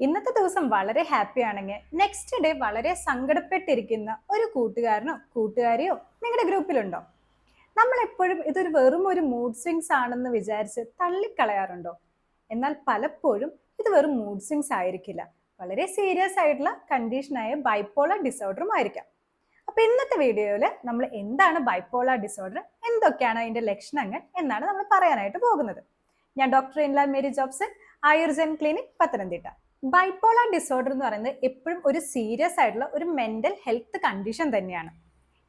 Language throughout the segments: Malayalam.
ഇന്നത്തെ ദിവസം വളരെ ഹാപ്പി ആണെങ്കിൽ നെക്സ്റ്റ് ഡേ വളരെ സങ്കടപ്പെട്ടിരിക്കുന്ന ഒരു കൂട്ടുകാരനോ കൂട്ടുകാരിയോ നിങ്ങളുടെ ഗ്രൂപ്പിലുണ്ടോ? നമ്മൾ എപ്പോഴും ഇതൊരു വെറും ഒരു മൂഡ് സ്വിങ്സ് ആണെന്ന് വിചാരിച്ച് തള്ളിക്കളയാറുണ്ടോ? എന്നാൽ പലപ്പോഴും ഇത് വെറും മൂഡ് സ്വിങ്സ് ആയിരിക്കില്ല, വളരെ സീരിയസ് ആയിട്ടുള്ള കണ്ടീഷനായ ബൈപ്പോളർ ഡിസോർഡറും ആയിരിക്കാം. അപ്പൊ ഇന്നത്തെ വീഡിയോയിൽ നമ്മൾ എന്താണ് ബൈപ്പോളർ ഡിസോർഡർ, എന്തൊക്കെയാണ് അതിന്റെ ലക്ഷണങ്ങൾ എന്നാണ് നമ്മൾ പറയാനായിട്ട് പോകുന്നത്. ഞാൻ doctor Inla Mary Jobson, Ayurjan clinic, Pathanamthitta. Bipolar disorder എന്ന് പറയുന്നത് എപ്പോഴും ഒരു സീരിയസ് ആയിട്ടുള്ള ഒരു മെന്റൽ ഹെൽത്ത് കണ്ടീഷൻ തന്നെയാണ്.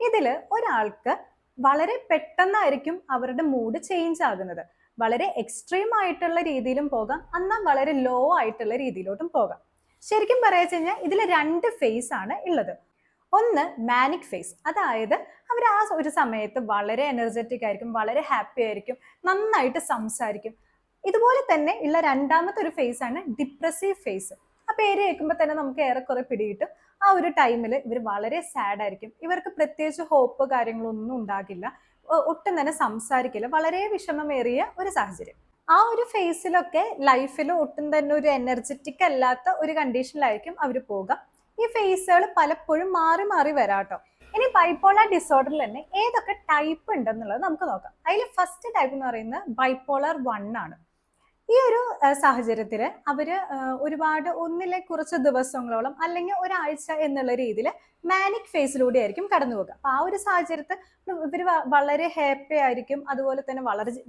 ഇതിൽ ഒരാൾക്ക് വളരെ പെട്ടെന്നായിരിക്കും അവരുടെ മൂഡ് ചേഞ്ച് ആകുന്നത്. വളരെ എക്സ്ട്രീം ആയിട്ടുള്ള രീതിയിലും പോകാം, എന്നാൽ വളരെ ലോ ആയിട്ടുള്ള രീതിയിലോട്ടും പോകാം. ശരിക്കും പറയാ കഴിഞ്ഞാൽ ഇതിൽ രണ്ട് ഫേസ് ആണ് ഉള്ളത്. ഒന്ന് മാനിക് ഫേസ്, അതായത് അവർ ആ ഒരു സമയത്ത് വളരെ എനർജറ്റിക് ആയിരിക്കും, വളരെ ഹാപ്പി ആയിരിക്കും, നന്നായിട്ട് സംസാരിക്കും. ഇതുപോലെ തന്നെ ഉള്ള രണ്ടാമത്തെ ഒരു ഫേസ് ആണ് ഡിപ്രസീവ് ഫേസ്. ആ പേര് കേൾക്കുമ്പോൾ തന്നെ നമുക്ക് ഏറെക്കുറെ പിടികിട്ടും. ആ ഒരു ടൈമിൽ ഇവർ വളരെ സാഡ് ആയിരിക്കും, ഇവർക്ക് പ്രത്യേകിച്ച് ഹോപ്പ് കാര്യങ്ങളൊന്നും ഉണ്ടാകില്ല, ഒട്ടും തന്നെ സംസാരിക്കില്ല, വളരെ വിഷമമേറിയ ഒരു സാഹചര്യം. ആ ഒരു ഫേസിലൊക്കെ ലൈഫിൽ ഒട്ടും തന്നെ ഒരു എനർജറ്റിക് അല്ലാത്ത ഒരു കണ്ടീഷനിലായിരിക്കും അവർ പോകുക. ഈ ഫേസുകൾ പലപ്പോഴും മാറി മാറി വരാട്ടോ. ഇനി ബൈപ്പോളർ ഡിസോർഡറിൽ തന്നെ ഏതൊക്കെ ടൈപ്പ് ഉണ്ടെന്നുള്ളത് നമുക്ക് നോക്കാം. അതിൽ ഫസ്റ്റ് ടൈപ്പ് എന്ന് പറയുന്നത് ബൈപ്പോളർ 1 ആണ്. ഈ ഒരു സാഹചര്യത്തിൽ അവര് ഒരുപാട് ഒന്നിലെ കുറച്ച് ദിവസങ്ങളോളം അല്ലെങ്കിൽ ഒരാഴ്ച എന്നുള്ള രീതിയിൽ മാനിക് ഫേസിലൂടെ ആയിരിക്കും കടന്നു പോകുക. അപ്പൊ ആ ഒരു സാഹചര്യത്തിൽ ഇവർ വളരെ ഹാപ്പി ആയിരിക്കും, അതുപോലെ തന്നെ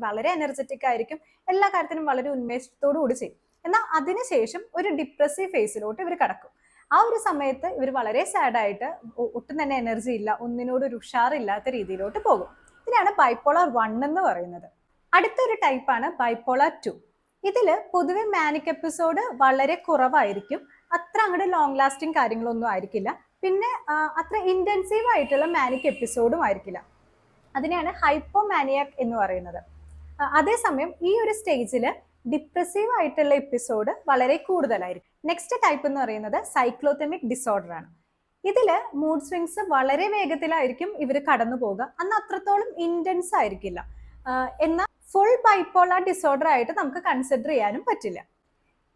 വളരെ എനർജറ്റിക് ആയിരിക്കും, എല്ലാ കാര്യത്തിനും വളരെ ഉന്മേഷത്തോടു കൂടി ചെയ്യും. എന്നാൽ അതിനുശേഷം ഒരു ഡിപ്രസീവ് ഫേസിലോട്ട് ഇവർ കടക്കും. ആ ഒരു സമയത്ത് ഇവർ വളരെ സാഡായിട്ട് ഒട്ടും തന്നെ എനർജി ഇല്ല, ഒന്നിനോട് ഒരു ഉഷാറില്ലാത്ത രീതിയിലോട്ട് പോകും. ഇതിനാണ് ബൈപ്പോളർ 1 എന്ന് പറയുന്നത്. അടുത്തൊരു ടൈപ്പാണ് ബൈപ്പോളർ 2. ഇതില് പൊതുവെ മാനിക് എപ്പിസോഡ് വളരെ കുറവായിരിക്കും, അത്ര അങ്ങോട്ട് ലോങ് ലാസ്റ്റിംഗ് കാര്യങ്ങളൊന്നും ആയിരിക്കില്ല, പിന്നെ അത്ര ഇന്റൻസീവ് ആയിട്ടുള്ള മാനിക് എപ്പിസോഡും ആയിരിക്കില്ല. അതിനെയാണ് ഹൈപ്പോമാനിയാക് എന്ന് പറയുന്നത്. അതേസമയം ഈ ഒരു സ്റ്റേജിൽ ഡിപ്രസീവ് ആയിട്ടുള്ള എപ്പിസോഡ് വളരെ കൂടുതലായിരിക്കും. നെക്സ്റ്റ് ടൈപ്പ് എന്ന് പറയുന്നത് സൈക്ലോതെമിക് ഡിസോർഡർ ആണ്. ഇതില് മൂഡ് സ്വിങ്സ് വളരെ വേഗത്തിലായിരിക്കും ഇവർ കടന്നു പോകുക, അന്ന് അത്രത്തോളം ഇന്റൻസ് ആയിരിക്കില്ല. എന്നാൽ ഫുൾ ബൈപ്പോളർ ഡിസോർഡർ ആയിട്ട് നമുക്ക് കൺസിഡർ ചെയ്യാനും പറ്റില്ല.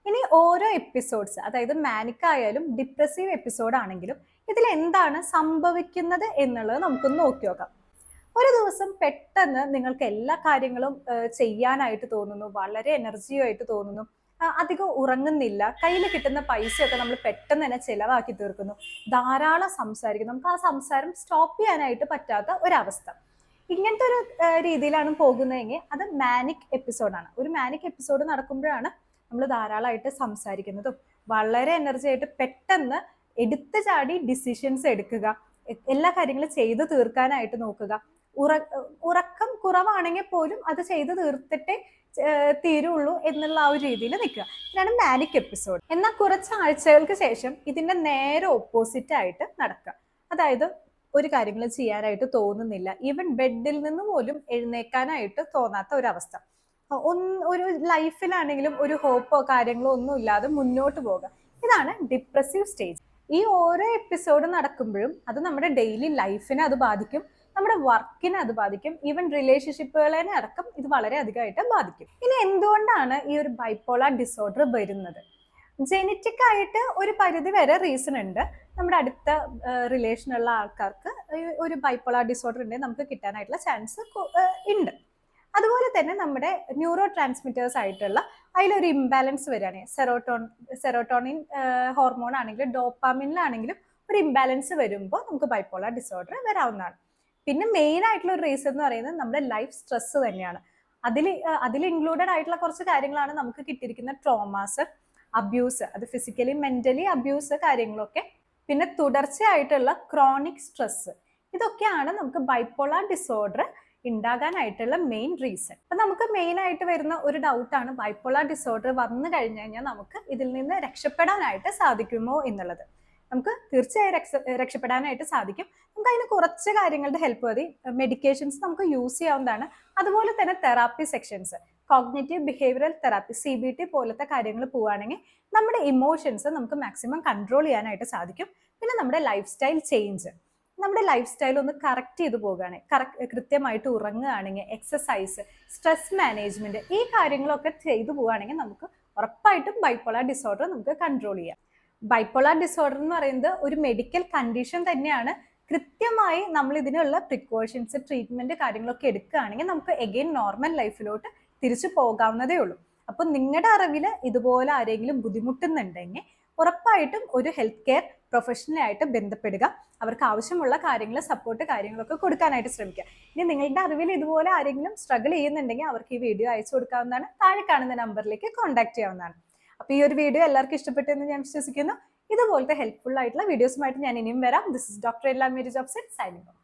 ഇനി ഓരോ എപ്പിസോഡ്സ്, അതായത് മാനിക് ആയാലും ഡിപ്രസീവ് എപ്പിസോഡ് ആണെങ്കിലും ഇതിൽ എന്താണ് സംഭവിക്കുന്നത് എന്നുള്ളത് നമുക്കൊന്ന് നോക്കി നോക്കാം. ഒരു ദിവസം പെട്ടെന്ന് നിങ്ങൾക്ക് എല്ലാ കാര്യങ്ങളും ചെയ്യാനായിട്ട് തോന്നുന്നു, വളരെ എനർജിയായിട്ട് തോന്നുന്നു, അധികം ഉറങ്ങുന്നില്ല, കയ്യിൽ കിട്ടുന്ന പൈസയൊക്കെ നമ്മൾ പെട്ടെന്ന് തന്നെ ചിലവാക്കി തീർക്കുന്നു, ധാരാളം സംസാരിക്കുന്നു, നമുക്ക് ആ സംസാരം സ്റ്റോപ്പ് ചെയ്യാനായിട്ട് പറ്റാത്ത ഒരവസ്ഥ. ഇങ്ങനത്തെ ഒരു രീതിയിലാണ് പോകുന്നതെങ്കിൽ അത് മാനിക് എപ്പിസോഡാണ്. ഒരു മാനിക് എപ്പിസോഡ് നടക്കുമ്പോഴാണ് നമ്മൾ ധാരാളമായിട്ട് സംസാരിക്കുന്നതും വളരെ എനർജി ആയിട്ട് പെട്ടെന്ന് എടുത്തു ചാടി ഡിസിഷൻസ് എടുക്കുക, എല്ലാ കാര്യങ്ങളും ചെയ്തു തീർക്കാനായിട്ട് നോക്കുക. ഉറക്കം കുറവാണെങ്കിൽ പോലും അത് ചെയ്ത് തീർത്തിട്ടേ തീരുള്ളൂ എന്നുള്ള ആ ഒരു രീതിയിൽ നിൽക്കുക. ഇതാണ് മാനിക് എപ്പിസോഡ്. എന്നാൽ കുറച്ച് ആഴ്ചകൾക്ക് ശേഷം ഇതിന്റെ നേരെ ഓപ്പോസിറ്റ് ആയിട്ട് നടക്കുക. അതായത് ഒരു കാര്യങ്ങളും ചെയ്യാനായിട്ട് തോന്നുന്നില്ല, ഈവൻ ബെഡിൽ നിന്ന് പോലും എഴുന്നേക്കാനായിട്ട് തോന്നാത്ത ഒരവസ്ഥ. ഒരു ലൈഫിലാണെങ്കിലും ഒരു ഹോപ്പോ കാര്യങ്ങളോ ഒന്നും ഇല്ലാതെ മുന്നോട്ട് പോകുക. ഇതാണ് ഡിപ്രസീവ് സ്റ്റേജ്. ഈ ഓരോ എപ്പിസോഡ് നടക്കുമ്പോഴും അത് നമ്മുടെ ഡെയിലി ലൈഫിനെ അത് ബാധിക്കും, നമ്മുടെ വർക്കിനെ അത് ബാധിക്കും, ഈവൻ റിലേഷൻഷിപ്പുകളെ അടക്കം ഇത് വളരെ അധികമായിട്ട് ബാധിക്കും. ഇനി എന്തുകൊണ്ടാണ് ഈ ഒരു ബൈപ്പോളർ ഡിസോർഡർ വരുന്നത്? ജെനറ്റിക് ആയിട്ട് ഒരു പരിധി വരെ റീസൺ ഉണ്ട്. നമ്മുടെ അടുത്ത റിലേഷനുള്ള ആൾക്കാർക്ക് ഒരു ബൈപ്പോളർ ഡിസോർഡർ ഉണ്ടെങ്കിൽ നമുക്ക് കിട്ടാനായിട്ടുള്ള ചാൻസ് ഉണ്ട്. അതുപോലെ തന്നെ നമ്മുടെ ന്യൂറോ ട്രാൻസ്മിറ്റേഴ്സ് ആയിട്ടുള്ള അതിലൊരു ഇംബാലൻസ് വരികയാണെങ്കിൽ സെറോട്ടോണിൻ ഹോർമോൺ ആണെങ്കിലും ഡോപ്പാമിനിലാണെങ്കിലും ഒരു ഇംബാലൻസ് വരുമ്പോൾ നമുക്ക് ബൈപ്പോളർ ഡിസോർഡർ വരാവുന്നതാണ്. പിന്നെ മെയിൻ ആയിട്ടുള്ള ഒരു റീസൺ എന്ന് പറയുന്നത് നമ്മുടെ ലൈഫ് സ്ട്രെസ് തന്നെയാണ്. അതിൽ ഇൻക്ലൂഡഡ് ആയിട്ടുള്ള കുറച്ച് കാര്യങ്ങളാണ് നമുക്ക് കിട്ടിയിരിക്കുന്ന ട്രോമാസ്, അബ്യൂസ്, അത് ഫിസിക്കലി മെന്റലി അബ്യൂസ് കാര്യങ്ങളൊക്കെ, പിന്നെ തുടർച്ചയായിട്ടുള്ള ക്രോണിക് സ്ട്രെസ്. ഇതൊക്കെയാണ് നമുക്ക് ബൈപ്പോളർ ഡിസോർഡർ ഉണ്ടാകാനായിട്ടുള്ള മെയിൻ റീസൺ. അപ്പൊ നമുക്ക് മെയിൻ ആയിട്ട് വരുന്ന ഒരു ഡൗട്ടാണ് ബൈപ്പോളർ ഡിസോർഡർ വന്നു കഴിഞ്ഞു കഴിഞ്ഞാൽ നമുക്ക് ഇതിൽ നിന്ന് രക്ഷപ്പെടാനായിട്ട് സാധിക്കുമോ എന്നുള്ളത്. നമുക്ക് തീർച്ചയായും രക്ഷപ്പെടാനായിട്ട് സാധിക്കും. നമുക്ക് അതിന് കുറച്ച് കാര്യങ്ങളുടെ ഹെൽപ്പ് മതി. മെഡിക്കേഷൻസ് നമുക്ക് യൂസ് ചെയ്യാവുന്നതാണ്. അതുപോലെ തന്നെ therapy sections, cognitive behavioural therapy, CBT പോലത്തെ കാര്യങ്ങൾ പോവുകയാണെങ്കിൽ നമ്മുടെ ഇമോഷൻസ് നമുക്ക് മാക്സിമം കൺട്രോൾ ചെയ്യാനായിട്ട് സാധിക്കും. പിന്നെ നമ്മുടെ ലൈഫ് സ്റ്റൈൽ ചേഞ്ച്, നമ്മുടെ ലൈഫ് സ്റ്റൈൽ ഒന്ന് കറക്റ്റ് ചെയ്ത് പോകുകയാണെങ്കിൽ, കൃത്യമായിട്ട് ഉറങ്ങുകയാണെങ്കിൽ, എക്സസൈസ്, സ്ട്രെസ് മാനേജ്മെന്റ്, ഈ കാര്യങ്ങളൊക്കെ ചെയ്തു പോവുകയാണെങ്കിൽ നമുക്ക് ഉറപ്പായിട്ടും ബൈപ്പോളാർ ഡിസോർഡർ നമുക്ക് കൺട്രോൾ ചെയ്യാം. ബൈപ്പോളാർ ഡിസോർഡർ എന്ന് പറയുന്നത് ഒരു മെഡിക്കൽ കണ്ടീഷൻ തന്നെയാണ്. കൃത്യമായി നമ്മൾ ഇതിനുള്ള പ്രിക്കോഷൻസ്, ട്രീറ്റ്മെന്റ് കാര്യങ്ങളൊക്കെ എടുക്കുകയാണെങ്കിൽ നമുക്ക് എഗെയിൻ നോർമൽ ലൈഫിലോട്ട് തിരിച്ചു പോകാവുന്നതേ ഉള്ളൂ. അപ്പൊ നിങ്ങളുടെ അറിവിൽ ഇതുപോലെ ആരെങ്കിലും ബുദ്ധിമുട്ടുന്നുണ്ടെങ്കിൽ ഉറപ്പായിട്ടും ഒരു ഹെൽത്ത് കെയർ പ്രൊഫഷണലായിട്ട് ബന്ധപ്പെടുക. അവർക്ക് ആവശ്യമുള്ള കാര്യങ്ങൾ, സപ്പോർട്ട് കാര്യങ്ങളൊക്കെ കൊടുക്കാനായിട്ട് ശ്രമിക്കുക. ഇനി നിങ്ങളുടെ അറിവിൽ ഇതുപോലെ ആരെങ്കിലും സ്ട്രഗിൾ ചെയ്യുന്നുണ്ടെങ്കിൽ അവർക്ക് ഈ വീഡിയോ അയച്ചു കൊടുക്കാവുന്നതാണ്. താഴെ കാണുന്ന നമ്പറിലേക്ക് കോൺടാക്ട് ചെയ്യാവുന്നതാണ്. അപ്പൊ ഈ ഒരു വീഡിയോ എല്ലാവർക്കും ഇഷ്ടപ്പെട്ടെന്ന് ഞാൻ വിശ്വസിക്കുന്നു. ഇതുപോലത്തെ ഹെൽപ്ഫുൾ ആയിട്ടുള്ള വീഡിയോസുമായിട്ട് ഞാൻ ഇനിയും വരാം. ദിസ് ഇസ് ഡോക്ടർ എല്ലാം മേരി ജോബ്സെറ്റ് സൈനിങ് ഓഫ്.